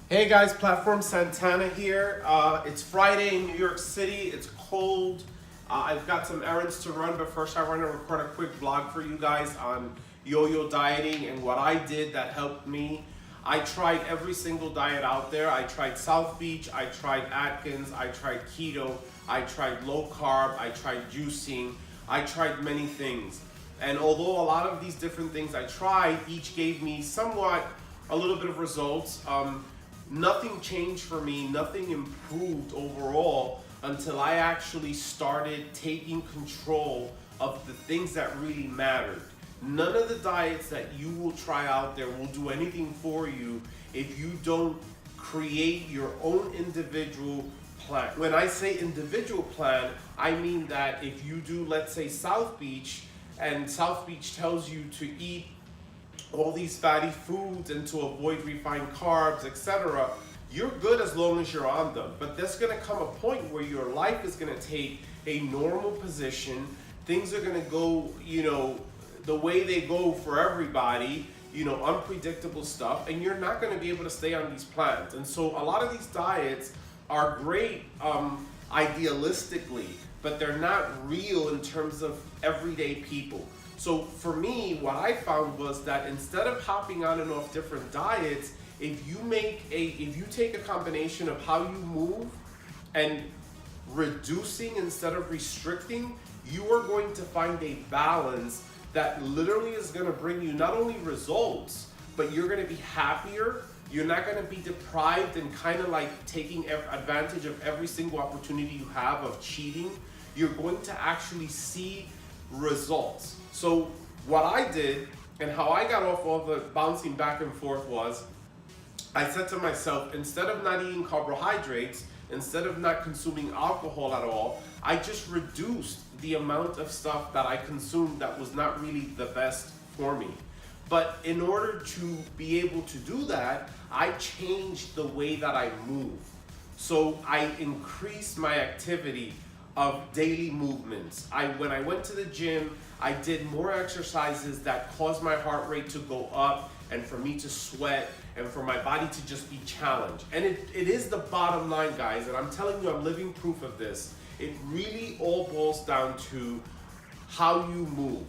Hey guys, Platform Santana here. It's Friday in New York City. It's cold. I've got some errands to run, but first I want to record a quick vlog for you guys on yo-yo dieting and what I did that helped me. I tried every single diet out there. I tried South Beach, I tried Atkins, I tried keto, I tried low carb, I tried juicing, I tried many things. And although a lot of these different things I tried, each gave me somewhat a little bit of results. Nothing changed for me, nothing improved overall until I actually started taking control of the things that really mattered. None of the diets that you will try out there will do anything for you if you don't create your own individual plan. When I say individual plan, I mean that if you do, let's say, South Beach, and South Beach tells you to eat all these fatty foods and to avoid refined carbs, etc., you're good as long as you're on them. But there's gonna come a point where your life is gonna take a normal position. Things are gonna go, the way they go for everybody, unpredictable stuff, and you're not gonna be able to stay on these plans. And so a lot of these diets are great idealistically, but they're not real in terms of everyday people. So for me, what I found was that instead of hopping on and off different diets, if you take a combination of how you move and reducing instead of restricting, you are going to find a balance that literally is going to bring you not only results, but you're going to be happier. You're not going to be deprived and kind of like taking advantage of every single opportunity you have of cheating. You're going to actually see results. So what I did and how I got off all the bouncing back and forth was, I said to myself, instead of not eating carbohydrates, instead of not consuming alcohol at all, I just reduced the amount of stuff that I consumed that was not really the best for me. But in order to be able to do that, I changed the way that I move. So I increased my activity of daily movements. When I went to the gym, I did more exercises that caused my heart rate to go up and for me to sweat and for my body to just be challenged. And it is the bottom line, guys, and I'm telling you, I'm living proof of this. It really all boils down to how you move.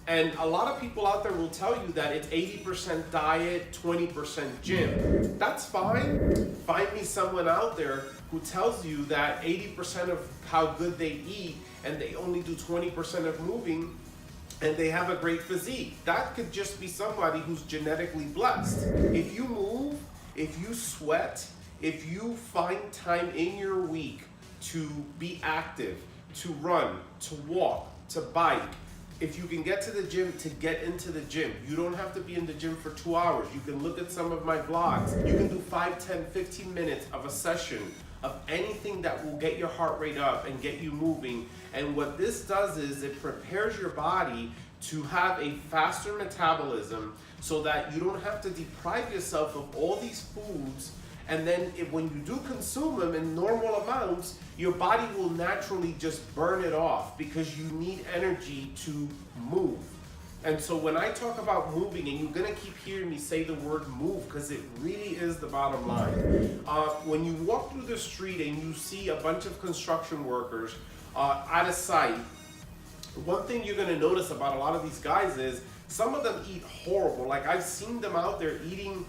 And a lot of people out there will tell you that it's 80% diet, 20% gym. That's fine. Find me someone out there who tells you that 80% of how good they eat and they only do 20% of moving and they have a great physique. That could just be somebody who's genetically blessed. If you move, if you sweat, if you find time in your week to be active, to run, to walk, to bike, if you can get to the gym, to get into the gym. You don't have to be in the gym for 2 hours. You can look at some of my vlogs. You can do 5, 10, 15 minutes of a session of anything that will get your heart rate up and get you moving. And what this does is it prepares your body to have a faster metabolism so that you don't have to deprive yourself of all these foods. And then when you do consume them in normal amounts, your body will naturally just burn it off because you need energy to move. And so when I talk about moving, and you're gonna keep hearing me say the word move because it really is the bottom line. When you walk through the street and you see a bunch of construction workers at a site, one thing you're gonna notice about a lot of these guys is some of them eat horrible. Like I've seen them out there eating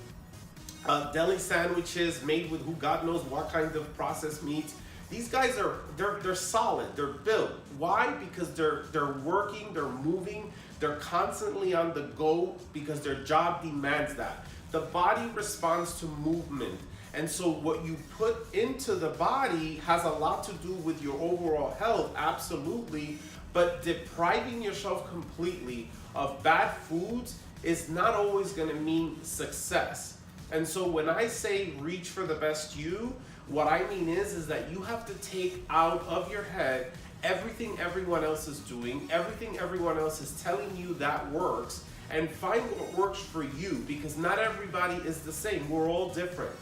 deli sandwiches made with who God knows what kind of processed meats. These guys they're solid, they're built. Why? Because they're working, they're moving, they're constantly on the go because their job demands that. The body responds to movement. And so what you put into the body has a lot to do with your overall health, absolutely. But depriving yourself completely of bad foods is not always gonna mean success. And so when I say reach for the best you, what I mean is that you have to take out of your head everything everyone else is doing, everything everyone else is telling you that works, and find what works for you, because not everybody is the same. We're all different.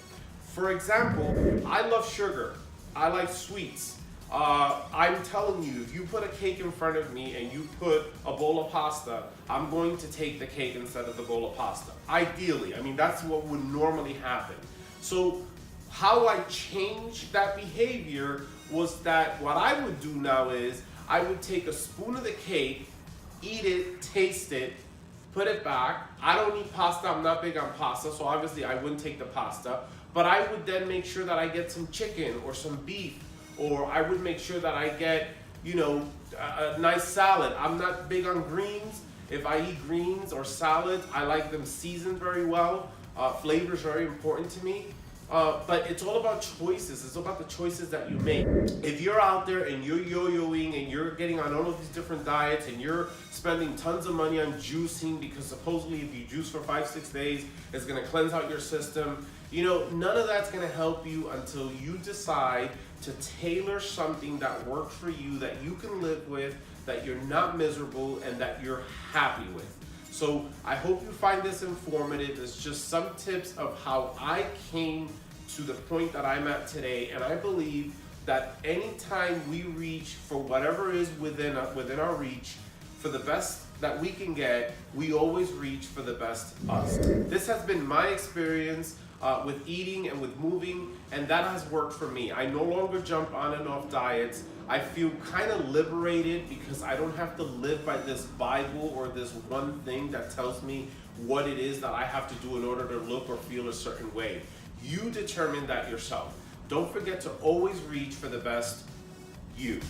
For example, I love sugar. I like sweets. I'm telling you, if you put a cake in front of me and you put a bowl of pasta, I'm going to take the cake instead of the bowl of pasta. Ideally, I mean, that's what would normally happen. So how I changed that behavior was that what I would do now is I would take a spoon of the cake, eat it, taste it, put it back. I don't eat pasta, I'm not big on pasta, so obviously I wouldn't take the pasta, but I would then make sure that I get some chicken or some beef, or I would make sure that I get, you know, a nice salad. I'm not big on greens. If I eat greens or salads, I like them seasoned very well. Flavor is very important to me. But it's all about choices. It's about the choices that you make. If you're out there and you're yo-yoing and you're getting on all of these different diets and you're spending tons of money on juicing because supposedly if you juice for 5-6 days, it's gonna cleanse out your system. You know, none of that's gonna help you until you decide to tailor something that works for you, that you can live with, that you're not miserable, and that you're happy with. So I hope you find this informative. It's just some tips of how I came to the point that I'm at today, and I believe that anytime we reach for whatever is within our reach, for the best that we can get, we always reach for the best us. This has been my experience with eating and with moving, and that has worked for me. I no longer jump on and off diets. I feel kind of liberated because I don't have to live by this Bible or this one thing that tells me what it is that I have to do in order to look or feel a certain way. You determine that yourself. Don't forget to always reach for the best you.